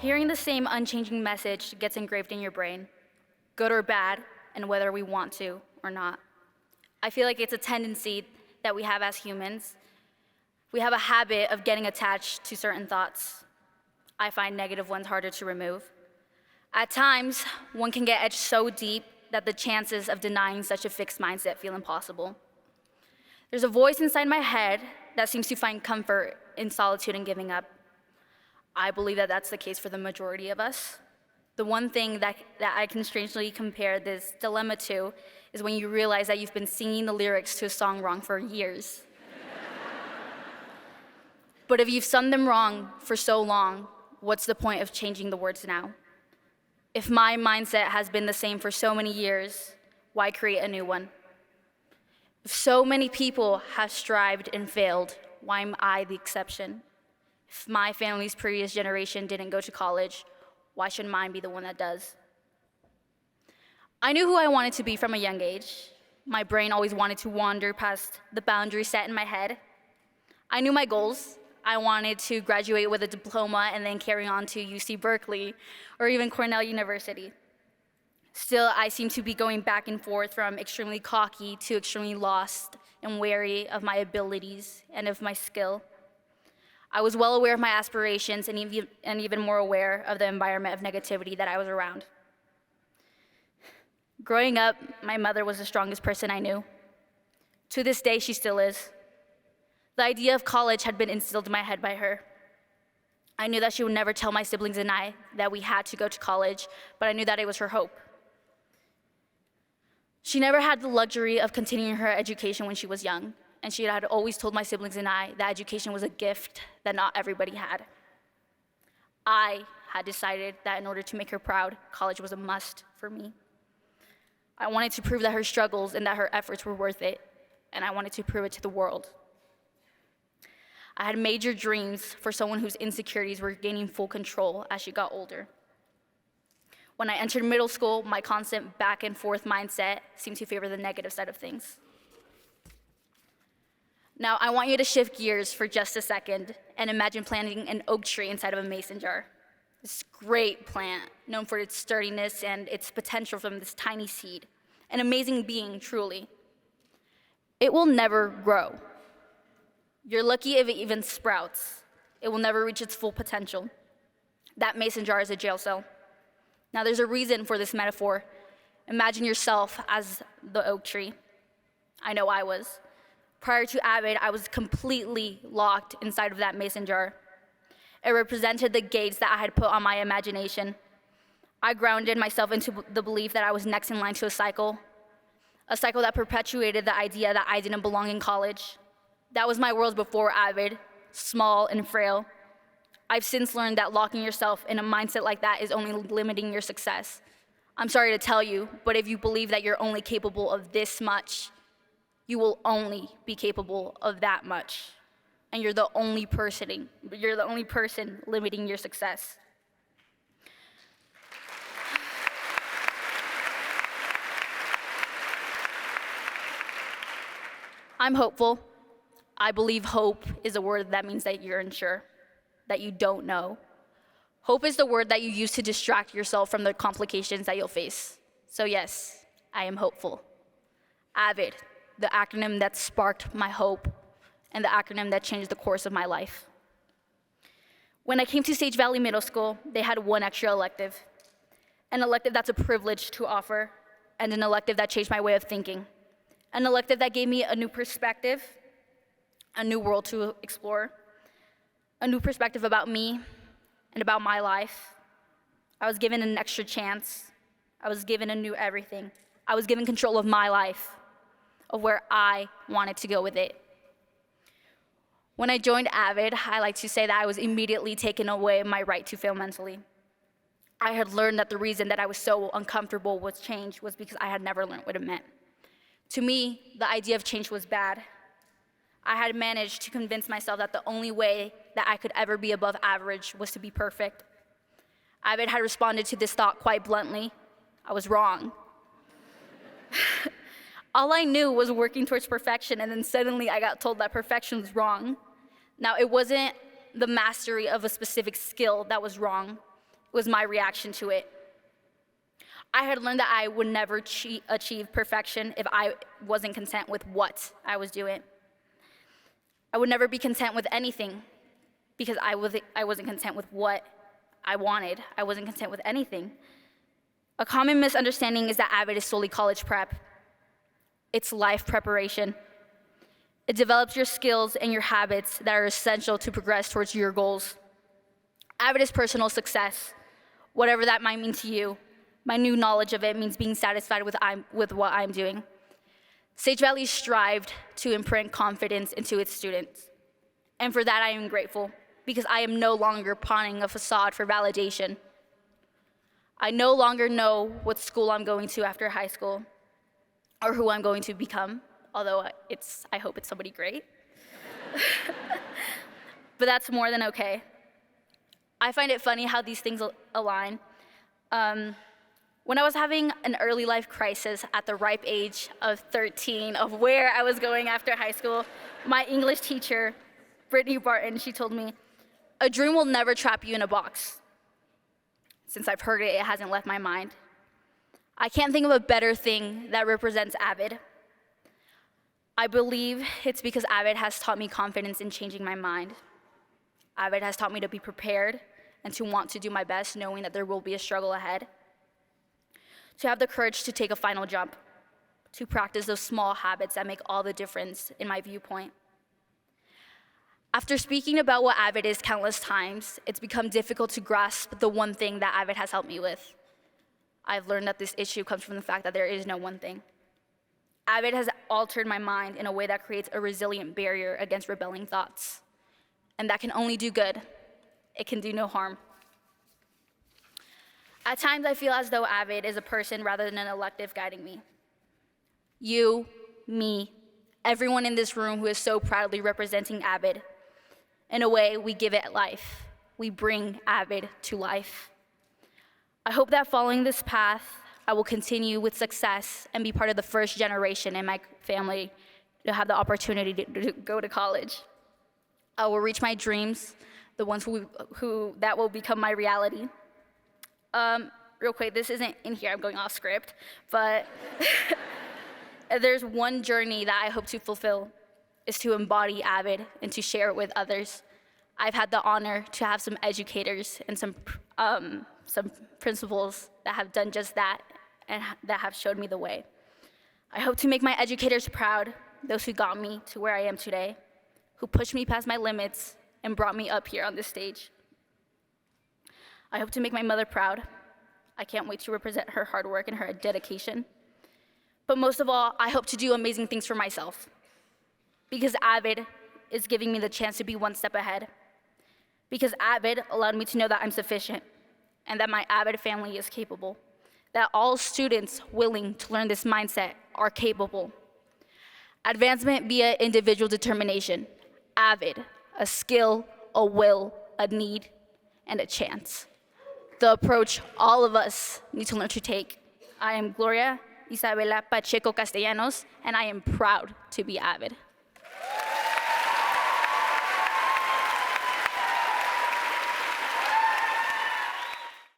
hearing the same unchanging message gets engraved in your brain, good or bad, and whether we want to or not. I feel like it's a tendency that we have as humans. We have a habit of getting attached to certain thoughts. I find negative ones harder to remove. At times, one can get etched so deep that the chances of denying such a fixed mindset feel impossible. There's a voice inside my head that seems to find comfort in solitude and giving up. I believe that that's the case for the majority of us. The one thing that I can strangely compare this dilemma to is when you realize that you've been singing the lyrics to a song wrong for years. But if you've sung them wrong for so long, what's the point of changing the words now? If my mindset has been the same for so many years, why create a new one? If so many people have strived and failed, why am I the exception? If my family's previous generation didn't go to college, why should mine be the one that does? I knew who I wanted to be from a young age. My brain always wanted to wander past the boundaries set in my head. I knew my goals. I wanted to graduate with a diploma and then carry on to UC Berkeley or even Cornell University. Still, I seem to be going back and forth from extremely cocky to extremely lost and wary of my abilities and of my skill. I was well aware of my aspirations and even more aware of the environment of negativity that I was around. Growing up, my mother was the strongest person I knew. To this day, she still is. The idea of college had been instilled in my head by her. I knew that she would never tell my siblings and I that we had to go to college, but I knew that it was her hope. She never had the luxury of continuing her education when she was young, and she had always told my siblings and I that education was a gift that not everybody had. I had decided that in order to make her proud, college was a must for me. I wanted to prove that her struggles and that her efforts were worth it, and I wanted to prove it to the world. I had major dreams for someone whose insecurities were gaining full control as she got older. When I entered middle school, my constant back and forth mindset seemed to favor the negative side of things. Now, I want you to shift gears for just a second and imagine planting an oak tree inside of a mason jar. This great plant, known for its sturdiness and its potential from this tiny seed. An amazing being, truly. It will never grow. You're lucky if it even sprouts. It will never reach its full potential. That mason jar is a jail cell. Now, there's a reason for this metaphor. Imagine yourself as the oak tree. I know I was. Prior to AVID, I was completely locked inside of that mason jar. It represented the gates that I had put on my imagination. I grounded myself into the belief that I was next in line to a cycle that perpetuated the idea that I didn't belong in college. That was my world before AVID, small and frail. I've since learned that locking yourself in a mindset like that is only limiting your success. I'm sorry to tell you, but if you believe that you're only capable of this much, you will only be capable of that much. And you're the only person limiting your success. I'm hopeful. I believe hope is a word that means that you're unsure, that you don't know. Hope is the word that you use to distract yourself from the complications that you'll face. So yes, I am hopeful. AVID, the acronym that sparked my hope and the acronym that changed the course of my life. When I came to Sage Valley Middle School, they had one extra elective, an elective that's a privilege to offer, and an elective that changed my way of thinking, an elective that gave me a new perspective, a new world to explore, a new perspective about me and about my life. I was given an extra chance. I was given a new everything. I was given control of my life, of where I wanted to go with it. When I joined AVID, I like to say that I was immediately taken away my right to fail mentally. I had learned that the reason that I was so uncomfortable with change was because I had never learned what it meant. To me, the idea of change was bad. I had managed to convince myself that the only way that I could ever be above average was to be perfect. AVID had responded to this thought quite bluntly. I was wrong. All I knew was working towards perfection, and then suddenly I got told that perfection was wrong. Now, it wasn't the mastery of a specific skill that was wrong. was my reaction to it. I had learned that I would never achieve perfection if I wasn't content with what I was doing. I would never be content with anything because I wasn't content with what I wanted. I wasn't content with anything. A common misunderstanding is that AVID is solely college prep. It's life preparation. It develops your skills and your habits that are essential to progress towards your goals. AVID is personal success, whatever that might mean to you. My new knowledge of it means being satisfied with what I'm doing. Sage Valley strived to imprint confidence into its students. And for that, I am grateful, because I am no longer pawning a facade for validation. I no longer know what school I'm going to after high school, or who I'm going to become, although I hope it's somebody great. But that's more than okay. I find it funny how these things align. When I was having an early life crisis at the ripe age of 13 of where I was going after high school, my English teacher, Brittany Barton, she told me, "A dream will never trap you in a box." Since I've heard it, it hasn't left my mind. I can't think of a better thing that represents AVID. I believe it's because AVID has taught me confidence in changing my mind. AVID has taught me to be prepared and to want to do my best, knowing that there will be a struggle ahead. To have the courage to take a final jump, to practice those small habits that make all the difference in my viewpoint. After speaking about what AVID is countless times, it's become difficult to grasp the one thing that AVID has helped me with. I've learned that this issue comes from the fact that there is no one thing. AVID has altered my mind in a way that creates a resilient barrier against rebelling thoughts. And that can only do good. It can do no harm. At times, I feel as though AVID is a person rather than an elective guiding me. You, me, everyone in this room who is so proudly representing AVID. In a way, we give it life. We bring AVID to life. I hope that following this path, I will continue with success and be part of the first generation in my family to have the opportunity to go to college. I will reach my dreams, the ones who that will become my reality. Real quick, this isn't in here, I'm going off script, but there's one journey that I hope to fulfill, is to embody AVID and to share it with others. I've had the honor to have some educators and some principals that have done just that and that have showed me the way. I hope to make my educators proud, those who got me to where I am today, who pushed me past my limits and brought me up here on this stage. I hope to make my mother proud. I can't wait to represent her hard work and her dedication. But most of all, I hope to do amazing things for myself, because AVID is giving me the chance to be one step ahead. Because AVID allowed me to know that I'm sufficient and that my AVID family is capable, that all students willing to learn this mindset are capable. Advancement via individual determination. AVID, a skill, a will, a need, and a chance. The approach all of us need to learn to take. I am Gloria, Isabella, Pacheco Castellanos, and I am proud to be AVID.